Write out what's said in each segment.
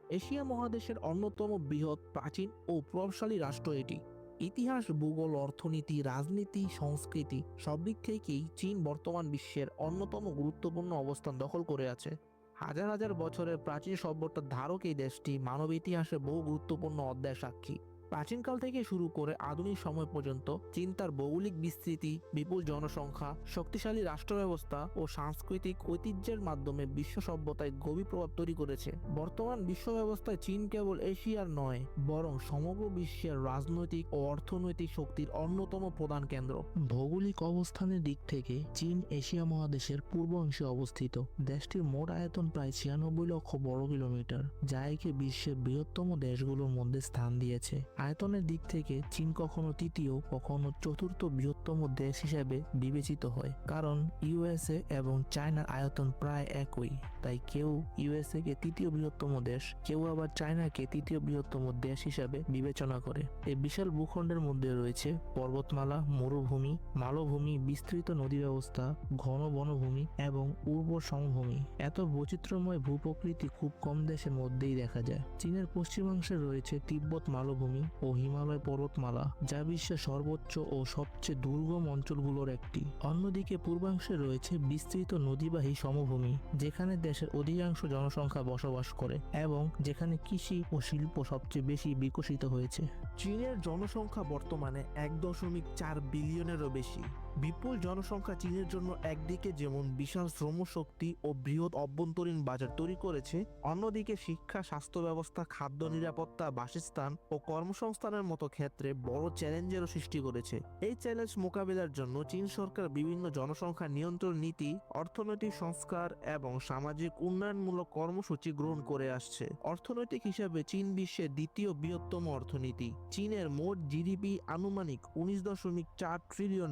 Asia মহাদেশের অন্যতম বৃহৎ, প্রাচীন ও প্রভাবশালী রাষ্ট্র এটি। ইতিহাস, ভূগোল, অর্থনীতি, রাজনীতি, সংস্কৃতি সব দিক থেকেই চীন বর্তমান বিশ্বের অন্যতম গুরুত্বপূর্ণ অবস্থান দখল করে আছে। হাজার হাজার বছরের প্রাচীন সভ্যতার ধারক এই দেশটি মানব ইতিহাসে বহু গুরুত্বপূর্ণ অধ্যায় সাক্ষী। প্রাচীনকাল থেকে শুরু করে আধুনিক সময় পর্যন্ত চীন তার ভৌগোলিক বিস্তৃতি, বিপুল জনসংখ্যা, শক্তিশালী রাষ্ট্র ব্যবস্থা ও সাংস্কৃতিক ঐতিহ্যের মাধ্যমে বিশ্ব সভ্যতায় গভীর প্রভাব তৈরি করেছে। বর্তমান বিশ্ব ব্যবস্থায় চীন কেবল এশিয়ার নয়, বরং সমগ্র বিশ্বের রাজনৈতিক ও অর্থনৈতিক শক্তির অন্যতম প্রধান কেন্দ্র। ভৌগোলিক অবস্থানের দিক থেকে চীন এশিয়া মহাদেশের পূর্ব অংশে অবস্থিত। দেশটির মোট আয়তন প্রায় 96 লক্ষ বর্গ কিলোমিটার, যা একে বিশ্বের বৃহত্তম দেশগুলোর মধ্যে স্থান দিয়েছে। আয়তনের দিক থেকে চীন কখনো তৃতীয়, কখনো চতুর্থ বৃহত্তম দেশ হিসেবে বিবেচিত হয়, কারণ ইউএসএ এবং চায়নার আয়তন প্রায় একই। তাই কেউ ইউএসএ কে তৃতীয় বৃহত্তম দেশ, কেউ আবার চায়নাকে তৃতীয় বৃহত্তম দেশ হিসাবে বিবেচনা করে। এই বিশাল ভূখণ্ডের মধ্যে রয়েছে পর্বতমালা, মরুভূমি, মালভূমি, বিস্তৃত নদী ব্যবস্থা, ঘন বনভূমি এবং উর্বর সমভূমি। এত বৈচিত্র্যময় ভূপ্রকৃতি খুব কম দেশের মধ্যেই দেখা যায়। চীনের পশ্চিমাংশে রয়েছে তিব্বত মালভূমি ও হিমালয় পর্বতমালা, যা বিশ্বের সর্বোচ্চ ও সবচেয়ে দুর্গম অঞ্চলগুলোর একটি। অন্যদিকে পূর্বাংশে রয়েছে বিস্তৃত নদীবাহী সমভূমি, যেখানে দেশের অধিকাংশ জনসংখ্যা বসবাস করে এবং যেখানে কৃষি ও শিল্প সবচেয়ে বেশি বিকশিত হয়েছে। চীনের জনসংখ্যা বর্তমানে 1.4 বিলিয়নেরও বেশি। বিপুল জনসংখ্যা চীনের জন্য একদিকে যেমন বিশাল শ্রমশক্তি ও বৃহৎ অভ্যন্তরীণ বাজার তৈরি করেছে, অন্যদিকে শিক্ষা, স্বাস্থ্য ব্যবস্থা, খাদ্য নিরাপত্তা, বাসস্থান ও কর্মসংস্থানের মতো ক্ষেত্রে বড় চ্যালেঞ্জেরও সৃষ্টি করেছে। এই চ্যালেঞ্জ মোকাবিলার জন্য চীন সরকার বিভিন্ন জনসংখ্যা নিয়ন্ত্রণ নীতি, অর্থনৈতিক সংস্কার এবং সামাজিক উন্নয়নমূলক কর্মসূচি গ্রহণ করে আসছে। অর্থনৈতিক হিসাবে চীন বিশ্বের দ্বিতীয় বৃহত্তম অর্থনীতি। চীনের মোট জিডিপি আনুমানিক $19.4 ট্রিলিয়ন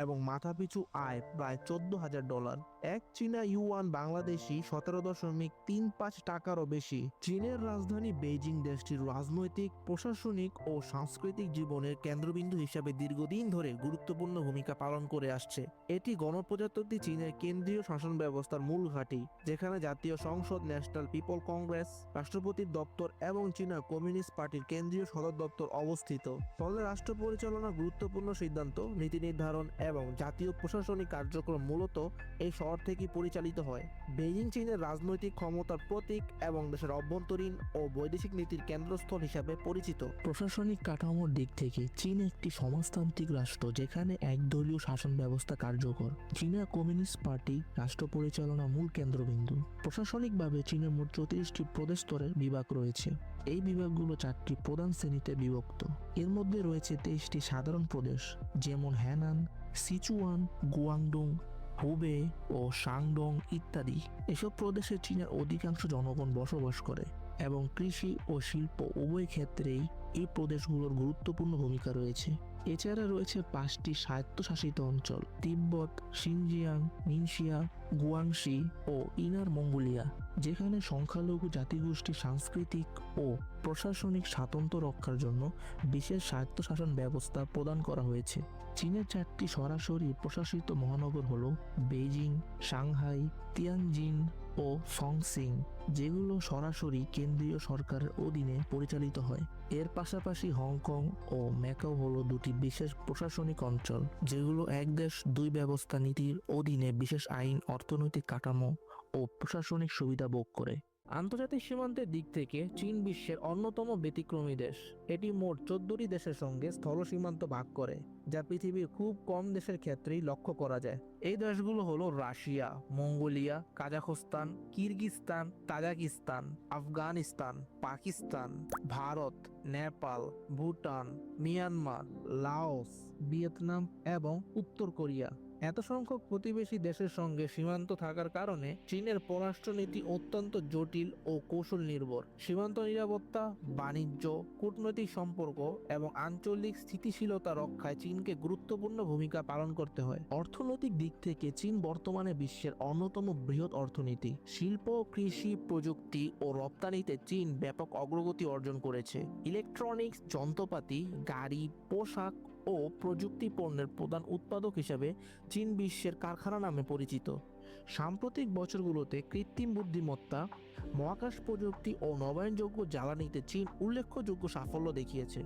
এবং মাথাপিছু আয় প্রায় $14,000। এক চীনা ইউয়ান বাংলাদেশি 17.35 টাকারও বেশি। চীনের রাজধানী বেইজিং দেশটির রাজনৈতিক, প্রশাসনিক ও সাংস্কৃতিক জীবনের কেন্দ্রবিন্দু হিসাবে দীর্ঘদিন ধরে গুরুত্বপূর্ণ ভূমিকা পালন করে আসছে। এটি গণপ্রজাতন্ত্রী চীনের কেন্দ্রীয় শাসন ব্যবস্থার মূল ঘাঁটি, যেখানে জাতীয় সংসদ, ন্যাশনাল পিপল কংগ্রেস, রাষ্ট্রপতির দপ্তর এবং চীনা কমিউনিস্ট পার্টির কেন্দ্রীয় সদর দপ্তর অবস্থিত। ফলে রাষ্ট্র পরিচালনার গুরুত্বপূর্ণ সিদ্ধান্ত, নীতি নির্ধারণ এবং জাতীয় প্রশাসনিক কার্যক্রম মূলত এই শহর থেকে পরিচালিত হয়। বেইজিং চীনের রাজনৈতিক ক্ষমতার প্রতীক এবং দেশের অভ্যন্তরীণ ও বৈদেশিক নীতির কেন্দ্রস্থল হিসাবে পরিচিত। প্রশাসনিক কাঠামোর দিক থেকে চীন একটি সমাজতান্ত্রিক রাষ্ট্র, যেখানে একদলীয় শাসন ব্যবস্থা কার্যকর। চীনা কমিউনিস্ট পার্টি রাষ্ট্র পরিচালনা মূল কেন্দ্রবিন্দু। প্রশাসনিকভাবে চীনের মোট 34টি প্রদেশ স্তরের বিভাগ রয়েছে। এই বিভাগগুলো 4টি প্রধান শ্রেণীতে বিভক্ত। এর মধ্যে রয়েছে 23টি সাধারণ প্রদেশ, যেমন হ্যানান, সিচুয়ান, গুয়াংডং, হুবে ও শাংডং ইত্যাদি। এসব প্রদেশে চীনের অধিকাংশ জনগণ বসবাস করে এবং কৃষি ও শিল্প উভয় ক্ষেত্রেই এই প্রদেশগুলোর গুরুত্বপূর্ণ ভূমিকা রয়েছে। এছাড়া রয়েছে 5টি স্বায়ত্তশাসিত অঞ্চল: তিব্বত, সিনজিয়াং, নিনসিয়া, গুয়াংশি ও ইনার মঙ্গোলিয়া, যেখানে সংখ্যালঘু জাতিগোষ্ঠীর সাংস্কৃতিক ও প্রশাসনিক স্বাতন্ত্র্য রক্ষার জন্য বিশেষ স্বায়ত্তশাসন ব্যবস্থা প্রদান করা হয়েছে। চীনের 4টি সরাসরি প্রশাসিত মহানগর হল বেইজিং, সাংহাই, তিয়ানজিন ও সংসিং, যেগুলো সরাসরি কেন্দ্রীয় সরকারের অধীনে পরিচালিত হয়। এর পাশাপাশি হংকং ও ম্যাকাও হলো 2টি বিশেষ প্রশাসনিক অঞ্চল, যেগুলো এক দেশ দুই ব্যবস্থা নীতির অধীনে বিশেষ আইন, অর্থনৈতিক কাঠামো ও প্রশাসনিক সুবিধা ভোগ করে। আন্তর্জাতিক সীমান্তের দিক থেকে চীন বিশ্বের অন্যতম ব্যতিক্রমী দেশ। এটি মোট 14টি দেশের সঙ্গে স্থল সীমান্ত ভাগ করে, যা পৃথিবীর খুব কম দেশের ক্ষেত্রেই লক্ষ্য করা যায়। এই দেশগুলো হলো Russia, Mongolia, Kazakhstan, Kyrgyzstan, Tajikistan, Afghanistan, Pakistan, Bharat, Nepal, Bhutan, Myanmar, Laos, Vietnam এবং উত্তর কোরিয়া। এত সংখ্যক প্রতিবেশী দেশের সঙ্গে সীমান্ত থাকার কারণে চীনের পররাষ্ট্রনীতি অত্যন্ত জটিল ও কৌশল নির্ভর। সীমান্ত নিরাপত্তা, বাণিজ্য, কূটনৈতিক সম্পর্ক এবং আঞ্চলিক স্থিতিশীলতা রক্ষায় চীনকে গুরুত্বপূর্ণ ভূমিকা পালন করতে হয়। অর্থনৈতিক দিক থেকে চীন বর্তমানে বিশ্বের অন্যতম বৃহৎ অর্থনীতি। শিল্প, কৃষি, প্রযুক্তি ও রপ্তানিতে চীন ব্যাপক অগ্রগতি অর্জন করেছে। ইলেকট্রনিক্স, যন্ত্রপাতি, গাড়ি, পোশাক ও প্রযুক্তি পণ্যের প্রধান উৎপাদক হিসেবে চীন বিশ্বের কারখানা নামে পরিচিত। সাম্প্রতিক বছরগুলোতে কৃত্রিম বুদ্ধিমত্তা, মহাকাশ প্রযুক্তি ও নবায়নযোগ্য জ্বালানিতে চীন উল্লেখযোগ্য সাফল্য দেখিয়েছে।